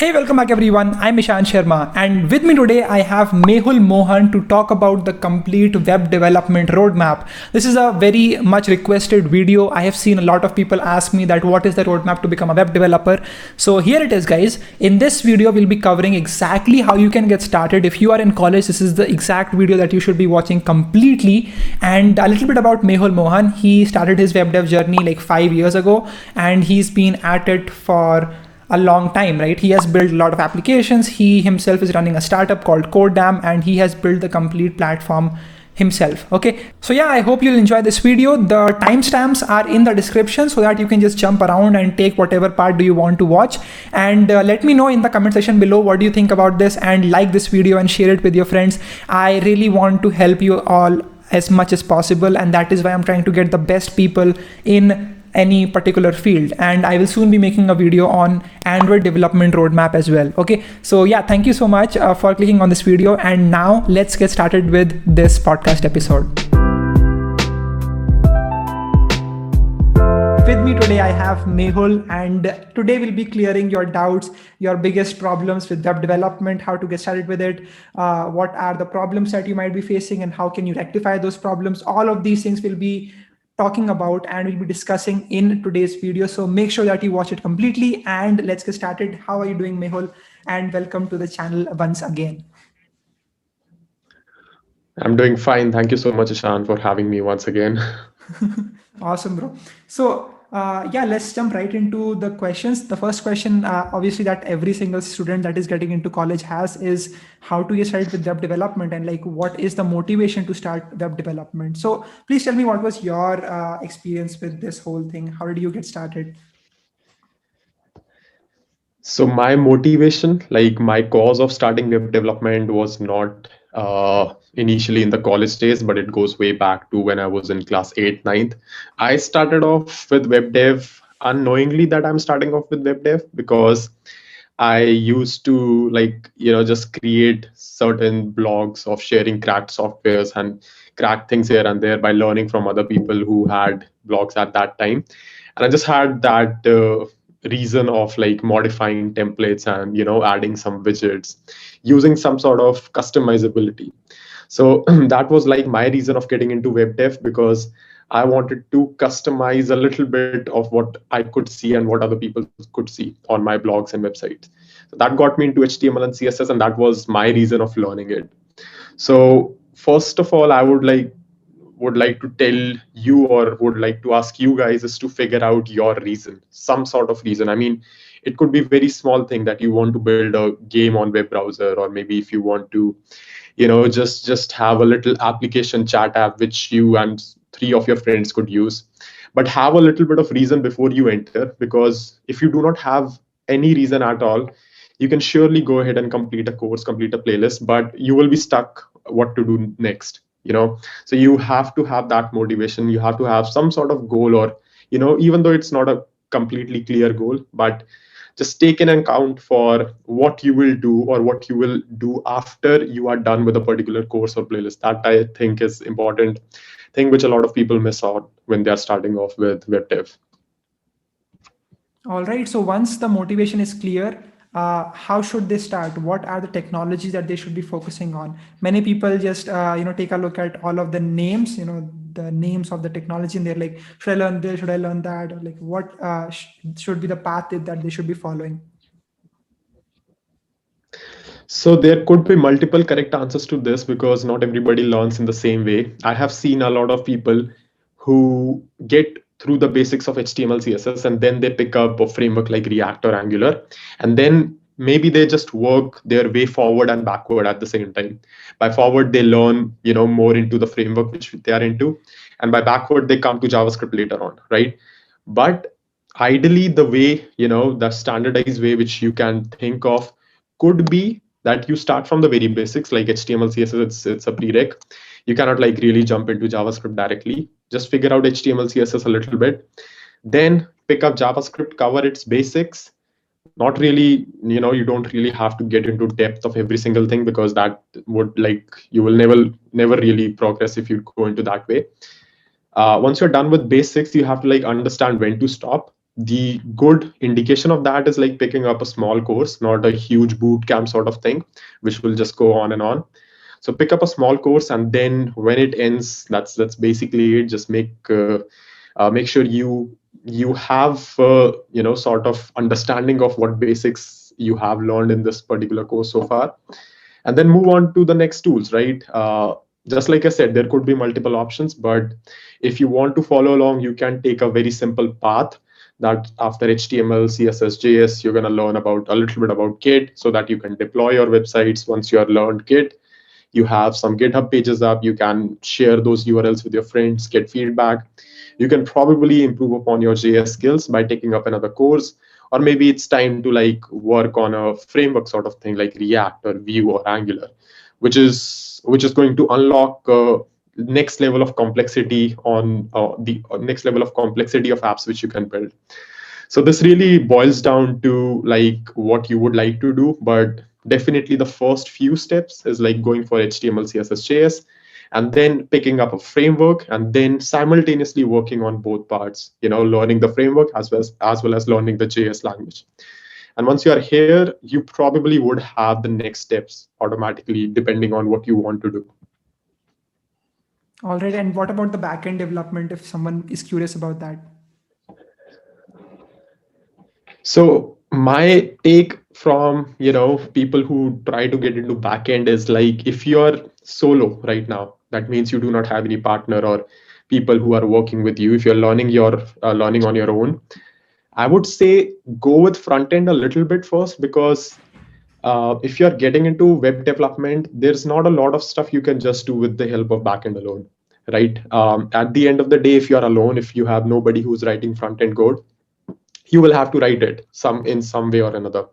Hey, welcome back everyone. I'm Ishan Sharma, and with me today I have Mehul Mohan to talk about the complete web development roadmap. This is a very much requested video. I have seen a lot of people ask me that what is the roadmap to become a web developer. So here it is, guys. In this video, we'll be covering exactly how you can get started. If you are in college, this is the exact video that you should be watching completely. And a little bit about Mehul Mohan. He started his web dev journey like 5 years ago, and he's been at it for a long time, right? He has built a lot of applications. He himself is running a startup called codedamn, and he has built the complete platform himself. Okay, so yeah, I hope you'll enjoy this video. The timestamps are in the description so that you can just jump around and take whatever part do you want to watch. And let me know in the comment section below what do you think about this, and like this video and share it with your friends. I really want to help you all as much as possible, and that is why I'm trying to get the best people in any particular field. And I will soon be making a video on Android development roadmap as well. Okay, so yeah, thank you so much for clicking on this video, and now let's get started with this podcast episode. With me today I have Mehul, and today we'll be clearing your doubts, your biggest problems with web development, how to get started with it, what are the problems that you might be facing, and how can you rectify those problems. All of these things will be talking about and we'll be discussing in today's video. So make sure that you watch it completely, and let's get started. How are you doing, Mehul? And welcome to the channel once again. I'm doing fine. Thank you so much, Ishan, for having me once again. Awesome, bro. So yeah, let's jump right into the questions. The first question, obviously, that every single student that is getting into college has is how to get started with web development, and like what is the motivation to start web development. So please tell me, what was your experience with this whole thing? How did you get started? So my motivation, like my cause of starting web development was not initially in the college days, but it goes way back to when I was in class 8, ninth. I started off with web dev unknowingly that I'm starting off with web dev because I used to just create certain blogs of sharing cracked softwares and crack things here and there by learning from other people who had blogs at that time. And I just had that reason of like modifying templates and adding some widgets using some sort of customizability. So that was like my reason of getting into web dev, because I wanted to customize a little bit of what I could see and what other people could see on my blogs and websites. So that got me into HTML and CSS, and that was my reason of learning it. So first of all, I would like to tell you, or would like to ask you guys, is to figure out your reason, some sort of reason. I mean, it could be very small thing that you want to build a game on web browser, or maybe if you want to just have a little application chat app which you and three of your friends could use. But have a little bit of reason before you enter, because if you do not have any reason at all, you can surely go ahead and complete a course, complete a playlist, but you will be stuck what to do next. So you have to have that motivation. You have to have some sort of goal, or even though it's not a completely clear goal, but just take in account for what you will do or what you will do after you are done with a particular course or playlist. That I think is important thing which a lot of people miss out when they are starting off with web dev. All right. So once the motivation is clear, how should they start? What are the technologies that they should be focusing on? Many people just take a look at all of the names, the names of the technology, and they're like, should I learn this? Should I learn that? Or like, what should be the path that they should be following? So there could be multiple correct answers to this, because not everybody learns in the same way. I have seen a lot of people who get through the basics of HTML, CSS, and then they pick up a framework like React or Angular, and then maybe they just work their way forward and backward at the same time. By forward, they learn more into the framework which they are into, and by backward, they come to JavaScript later on, right? But ideally, the way the standardized way which you can think of could be that you start from the very basics, like HTML, CSS. It's a prereq. You cannot like really jump into JavaScript directly. Just figure out HTML, CSS a little bit, then pick up JavaScript, cover its basics. Not really, you don't really have to get into depth of every single thing, because that would you will never really progress if you go into that way. Once you're done with basics, you have to understand when to stop. The good indication of that is like picking up a small course, not a huge boot camp sort of thing, which will just go on and on. So pick up a small course, and then when it ends, that's basically it. Just make sure you have sort of understanding of what basics you have learned in this particular course so far, and then move on to the next tools, right? Just like I said, there could be multiple options, but if you want to follow along, you can take a very simple path that after HTML, CSS, JS, you're going to learn about a little bit about Git so that you can deploy your websites. Once you have learned Git, you have some GitHub pages up, you can share those URLs with your friends, get feedback. You can probably improve upon your JS skills by taking up another course, or maybe it's time to like work on a framework sort of thing like React or Vue or Angular, which is going to unlock next level of complexity on the next level of complexity of apps which you can build. So this really boils down to like what you would like to do, but definitely the first few steps is like going for HTML, CSS, JS, and then picking up a framework, and then simultaneously working on both parts. Learning the framework as well as learning the JS language. And once you are here, you probably would have the next steps automatically, depending on what you want to do. All right. And what about the backend development if someone is curious about that? So my take from people who try to get into backend is like, if you're solo right now, that means you do not have any partner or people who are working with you. If you're learning on your own, I would say go with front end a little bit first, because if you're getting into web development, there's not a lot of stuff you can just do with the help of backend alone, right? At the end of the day, if you're alone, if you have nobody who's writing front end code, you will have to write it some way or another.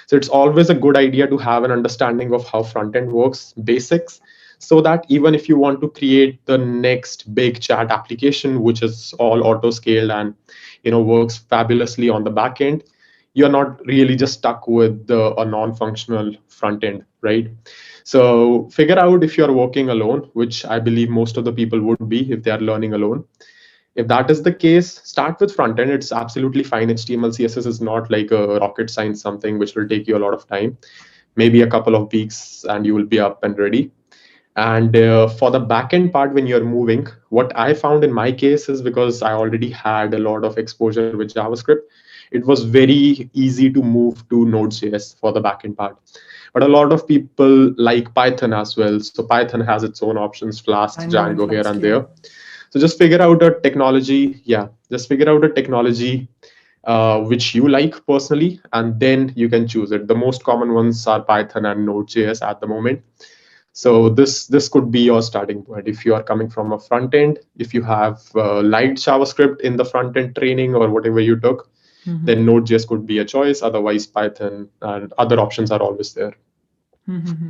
So it's always a good idea to have an understanding of how front end works, basics, so that even if you want to create the next big chat application, which is all auto scaled and works fabulously on the back end, you're not really just stuck with a non-functional front end, right? So figure out if you're working alone, which I believe most of the people would be if they are learning alone. If that is the case, start with front end. It's absolutely fine. HTML, CSS is not like a rocket science, something which will take you a lot of time, maybe a couple of weeks, and you will be up and ready. And for the backend part, when you're moving, what I found in my case is, because I already had a lot of exposure with JavaScript, it was very easy to move to Node.js for the backend part. But a lot of people like Python as well. So Python has its own options, Flask, Django and Django here Flask, and yeah. there. So just figure out a technology. Yeah, just figure out a technology which you like personally, and then you can choose it. The most common ones are Python and Node.js at the moment. So this could be your starting point. If you are coming from a front end, if you have light JavaScript in the front end training or whatever you took, Mm-hmm. then Node.js could be a choice. Otherwise, Python and other options are always there. Mm-hmm.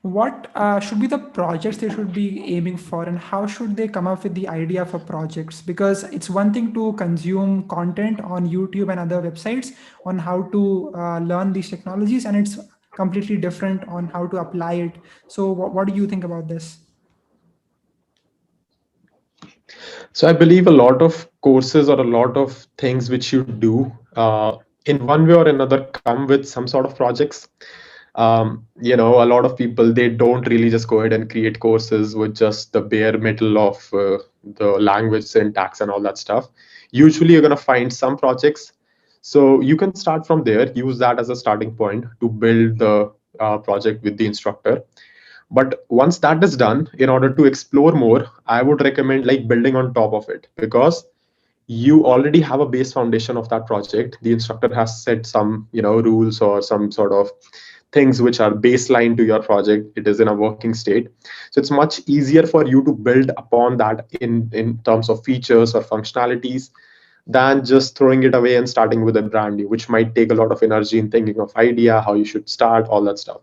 What should be the projects they should be aiming for, and how should they come up with the idea for projects? Because it's one thing to consume content on YouTube and other websites on how to learn these technologies, and it's completely different on how to apply it. So, what do you think about this? So I believe a lot of courses or a lot of things which you do in one way or another come with some sort of projects. A lot of people, they don't really just go ahead and create courses with just the bare metal of the language syntax and all that stuff. Usually you're going to find some projects. So you can start from there, use that as a starting point to build the project with the instructor. But once that is done, in order to explore more, I would recommend like building on top of it, because you already have a base foundation of that project. The instructor has set some rules or some sort of things which are baseline to your project. It is in a working state, so it's much easier for you to build upon that in terms of features or functionalities, than just throwing it away and starting with a brand new, which might take a lot of energy in thinking of idea, how you should start, all that stuff.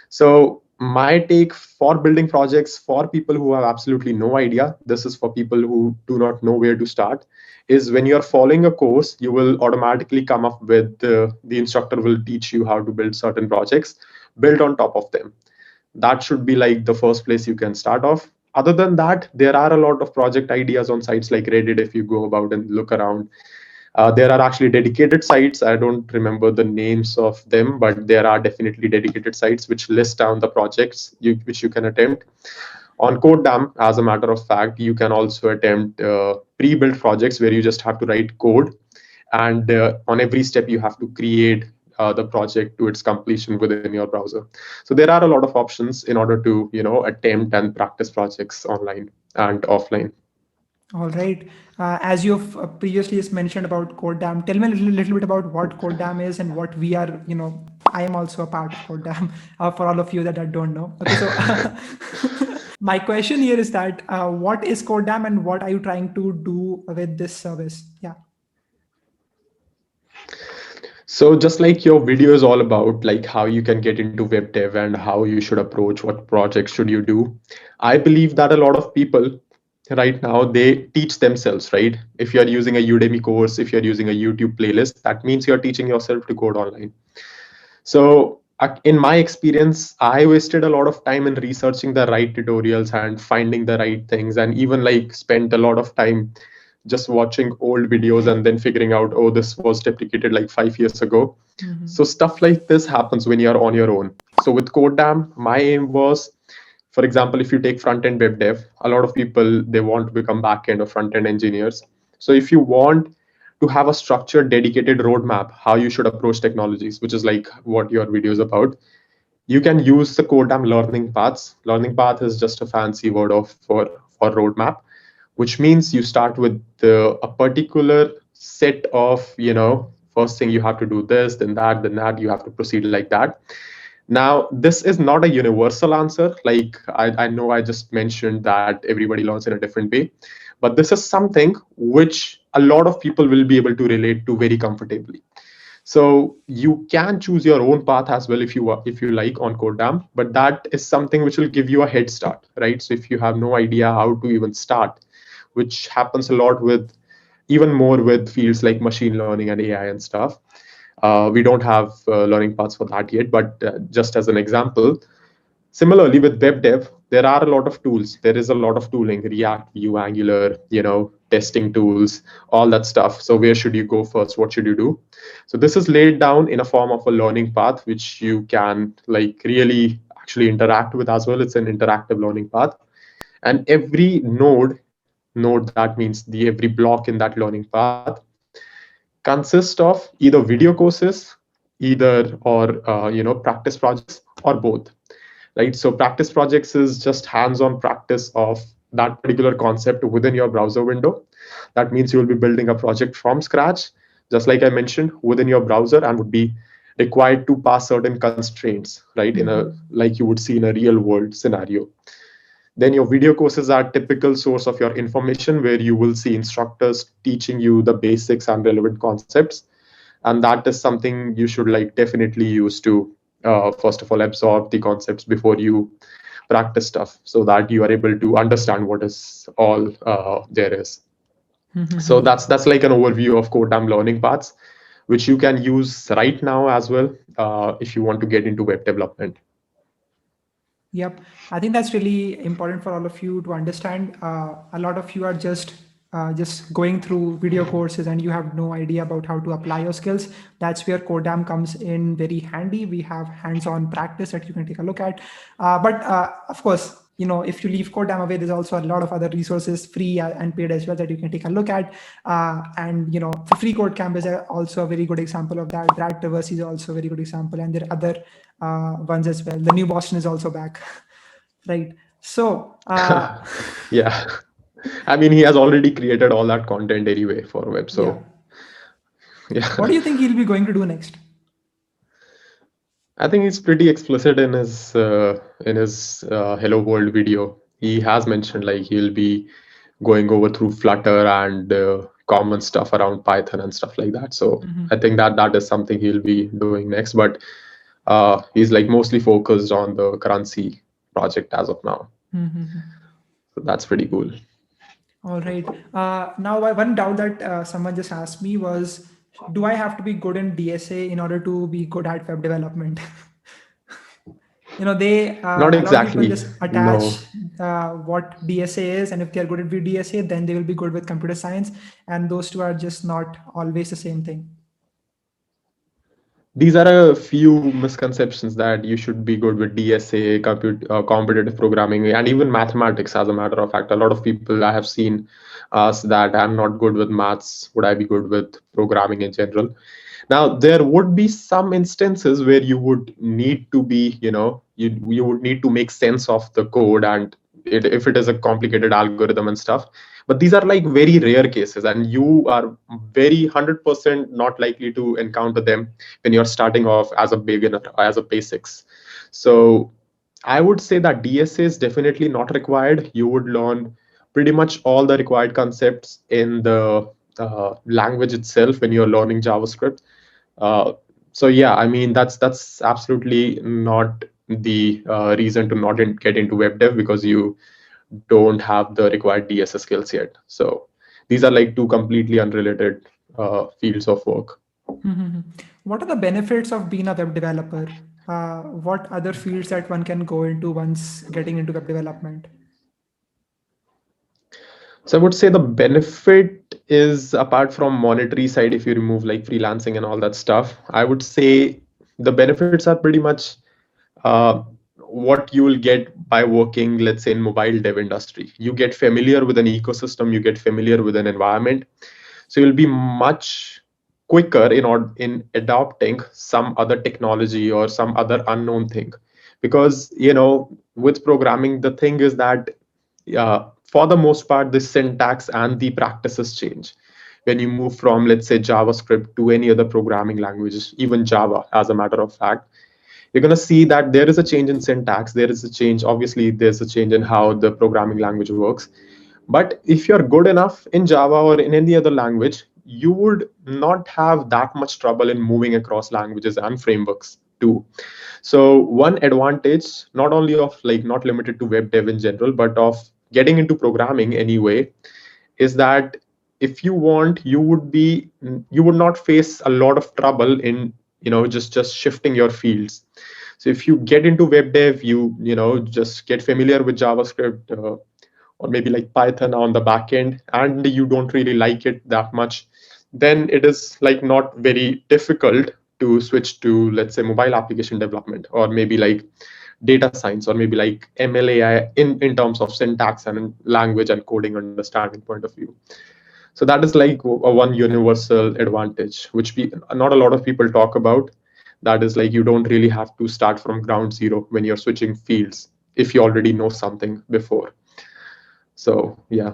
So my take for building projects for people who have absolutely no idea, this is for people who do not know where to start, is when you're following a course, you will automatically come up with the instructor will teach you how to build certain projects, build on top of them. That should be like the first place you can start off. Other than that, there are a lot of project ideas on sites like Reddit. If you go about and look around, There are actually dedicated sites. I don't remember the names of them, but there are definitely dedicated sites which list down the projects which you can attempt. On codedamn, as a matter of fact, you can also attempt pre-built projects where you just have to write code, and on every step you have to create the project to its completion within your browser. So there are a lot of options in order to attempt and practice projects online and offline. All right. As you've previously just mentioned about codedamn, tell me a little bit about what codedamn is and what we are. I am also a part of codedamn. For all of you that don't know. Okay, so my question here is that what is codedamn and what are you trying to do with this service? Yeah. So just like your video is all about like how you can get into web dev and how you should approach what projects should you do, I believe that a lot of people right now they teach themselves, right? If you're using a Udemy course, if you're using a YouTube playlist, that means you're teaching yourself to code online. So in my experience, I wasted a lot of time in researching the right tutorials and finding the right things, and even like spent a lot of time just watching old videos and then figuring out, oh, this was deprecated like 5 years ago. So stuff like this happens when you're on your own. So with codedamn, my aim was, for example, if you take front end web dev, a lot of people they want to become back end or front end engineers. So if you want to have a structured, dedicated roadmap how you should approach technologies, which is like what your video is about, you can use the codedamn learning paths. Learning path is just a fancy word of for roadmap, which means you start with a particular set of, first thing you have to do this, then that, you have to proceed like that. Now, this is not a universal answer. Like I know I just mentioned that everybody learns in a different way, but this is something which a lot of people will be able to relate to very comfortably. So you can choose your own path as well if you like on codedamn, but that is something which will give you a head start, right? So if you have no idea how to even start, which happens a lot with even more with fields like machine learning and AI and stuff. We don't have learning paths for that yet, but just as an example, similarly with web dev, there are a lot of tools. There is a lot of tooling, React, Vue, Angular, testing tools, all that stuff. So where should you go first? What should you do? So this is laid down in a form of a learning path, which you can like really actually interact with as well. It's an interactive learning path. And every node that means the every block in that learning path consists of either video courses, either or practice projects, or both, right? So practice projects is just hands-on practice of that particular concept within your browser window. That means you will be building a project from scratch, just like I mentioned, within your browser, and would be required to pass certain constraints, right? In a like you would see in a real world scenario. Then your video courses are typical source of your information where you will see instructors teaching you the basics and relevant concepts. And that is something you should like definitely use to first of all absorb the concepts before you practice stuff so that you are able to understand what is all there is. So that's like an overview of codedamn learning paths, which you can use right now as well if you want to get into web development. Yep, I think that's really important for all of you to understand. A lot of you are just going through video courses and you have no idea about how to apply your skills. That's where codedamn comes in very handy. We have hands-on practice that you can take a look at. But of course, if you leave codedamn away, there's also a lot of other resources, free and paid as well, that you can take a look at. And the free code camp is also a very good example of that. Brad Traverse is also a very good example, and there are other ones as well. The new Boston is also back, right? So Yeah, I mean he has already created all that content anyway for web, yeah, so yeah. what do you think he'll be going to do next? I think he's pretty explicit in his Hello World video. He has mentioned like he'll be going over through Flutter and common stuff around Python and stuff like that. So I think that is something he'll be doing next. But he's like mostly focused on the currency project as of now. So that's pretty cool. All right. Now, one doubt that someone just asked me was, do I have to be good in DSA in order to be good at web development? they Not a lot of people exactly. just No. attach what DSA is, and if they are good with DSA, then they will be good with computer science, and those two are just not always the same thing. These are a few misconceptions that you should be good with DSA, competitive programming, and even mathematics. As a matter of fact, a lot of people I have seen ask that I'm not good with maths. Would I be good with programming in general? Now, there would be some instances where you would need to be, you would need to make sense of the code and if it is a complicated algorithm and stuff. But these are like very rare cases, and you are very 100% not likely to encounter them when you're starting off as a beginner, as a basics. So I would say that DSA is definitely not required. You would learn pretty much all the required concepts in the language itself when you're learning JavaScript. uh, so yeah, I mean that's absolutely not the reason to not get into web dev, because you don't have the required DSS skills yet. So these are like two completely unrelated fields of work. Mhm. What are the benefits of being a web developer? What other fields that one can go into once getting into web development? So I would say the benefit is, apart from monetary side, if you remove like freelancing and all that stuff, I would say the benefits are pretty much uh, what you will get by working, let's say, in mobile dev industry. You get familiar with an ecosystem, you get familiar with an environment, so you'll be much quicker in adopting some other technology or some other unknown thing. Because with programming, the thing is that for the most part, the syntax and the practices change when you move from, let's say, JavaScript to any other programming languages, even Java. As a matter of fact, you're going to see that there is a change in syntax, there is a change, obviously there's a change in how the programming language works. But if you're good enough in Java or in any other language, you would not have that much trouble in moving across languages and frameworks too. So one advantage, not only of like not limited to web dev in general, but of getting into programming anyway, is that if you want, you would not face a lot of trouble in just shifting your fields. So if you get into web dev, just get familiar with JavaScript, or maybe like Python on the back end, and you don't really like it that much, then it is like not very difficult to switch to, let's say, mobile application development, or maybe like data science, or maybe like MLAI in terms of syntax and in language and coding understanding point of view. So that is like a one universal advantage, which not a lot of people talk about. That is like you don't really have to start from ground zero when you're switching fields if you already know something before. So yeah,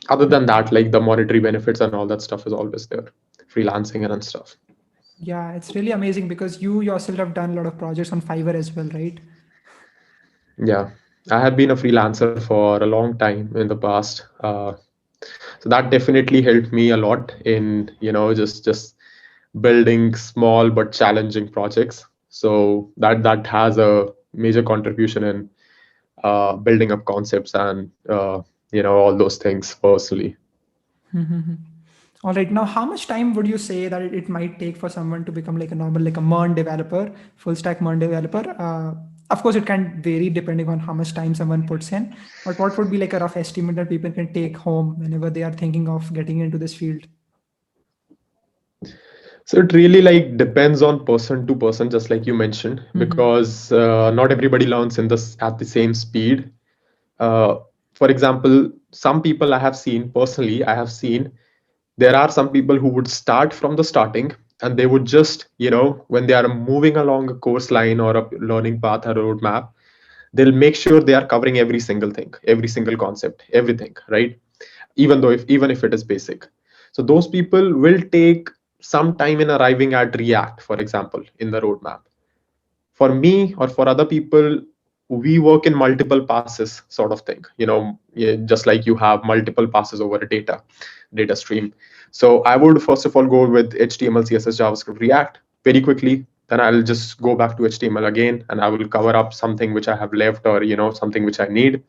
other than that, like the monetary benefits and all that stuff is always there, freelancing and stuff. Yeah, it's really amazing because you yourself have done a lot of projects on Fiverr as well, right? Yeah, I have been a freelancer for a long time in the past. So that definitely helped me a lot in just building small but challenging projects. So that has a major contribution in building up concepts and all those things personally. Mhm. All right. Now, how much time would you say that it might take for someone to become like a normal, like a MERN developer, full stack MERN developer? Of course, it can vary depending on how much time someone puts in. But what would be like a rough estimate that people can take home whenever they are thinking of getting into this field? So it really like depends on person to person, just like you mentioned, Mhm. because not everybody learns in this at the same speed. Uh, for example, some people I have seen personally, I have seen there are some people who would start from the starting, and they would just, when they are moving along a course line or a learning path or roadmap, they'll make sure they are covering every single thing, every single concept, everything, right? Even if it is basic. So those people will take some time in arriving at React, for example, in the roadmap. For me or for other people, we work in multiple passes sort of thing, yeah, just like you have multiple passes over a data stream. So I would first of all go with HTML, CSS, JavaScript, React very quickly. Then I'll just go back to HTML again, and I will cover up something which I have left, or something which I need.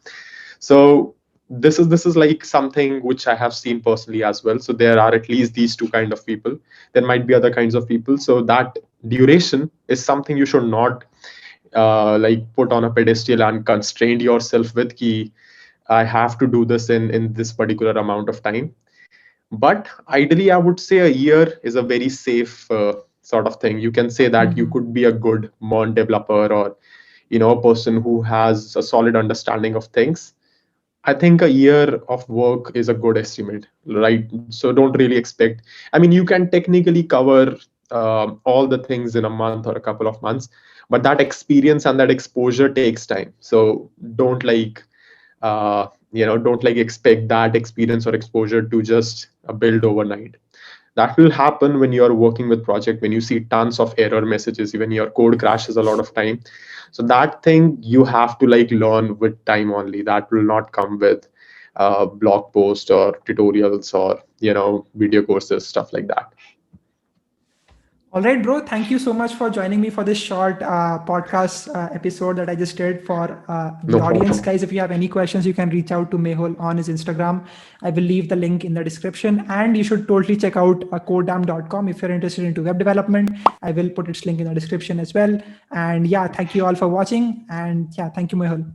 So this is like something which I have seen personally as well. So there are at least these two kind of people. There might be other kinds of people. So that duration is something you should not like put on a pedestal and constrain yourself with key. I have to do this in this particular amount of time. But ideally, I would say a year is a very safe sort of thing. You can say that you could be a good Mon developer, or a person who has a solid understanding of things. I think a year of work is a good estimate, right? So don't really expect. I mean, you can technically cover all the things in a month or a couple of months, but that experience and that exposure takes time. So don't like expect that experience or exposure to just build overnight. That will happen when you're working with project, when you see tons of error messages, even your code crashes a lot of time. So that thing you have to like learn with time only. That will not come with blog posts or tutorials or video courses, stuff like that. All right, bro. Thank you so much for joining me for this short podcast episode that I just did for the No audience. problem. Guys, if you have any questions, you can reach out to Mehul on his Instagram. I will leave the link in the description. And you should totally check out codedamn.com if you're interested into web development. I will put its link in the description as well. And yeah, thank you all for watching. And yeah, thank you, Mehul.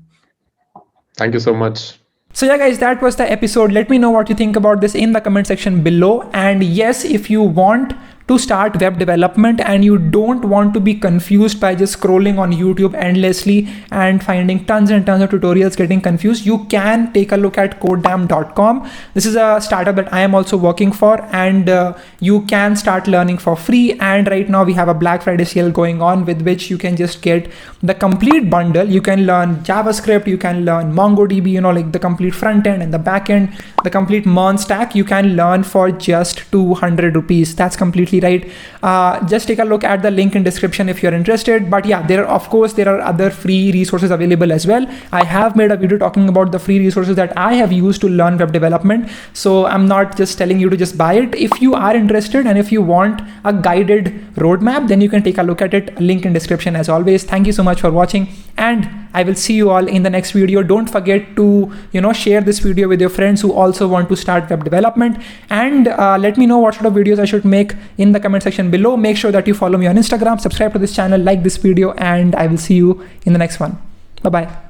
Thank you so much. So yeah, guys, that was the episode. Let me know what you think about this in the comment section below. And yes, if you want to start web development and you don't want to be confused by just scrolling on YouTube endlessly and finding tons and tons of tutorials, getting confused, you can take a look at codedamn.com. This is a startup that I am also working for, and you can start learning for free. And right now we have a Black Friday sale going on, with which you can just get the complete bundle. You can learn JavaScript, you can learn MongoDB, like the complete front end and the back end, the complete MERN stack. You can learn for just 200 rupees. That's completely right. Just take a look at the link in description if you're interested. But yeah, there are other free resources available as well. I have made a video talking about the free resources that I have used to learn web development. So I'm not just telling you to just buy it. If you are interested and if you want a guided roadmap, then you can take a look at it. Link in description as always. Thank you so much for watching, and I will see you all in the next video. Don't forget to share this video with your friends who also want to start web development, and let me know what sort of videos I should make in the comment section below. Make sure that you follow me on Instagram, subscribe to this channel, like this video, and I will see you in the next one. Bye bye.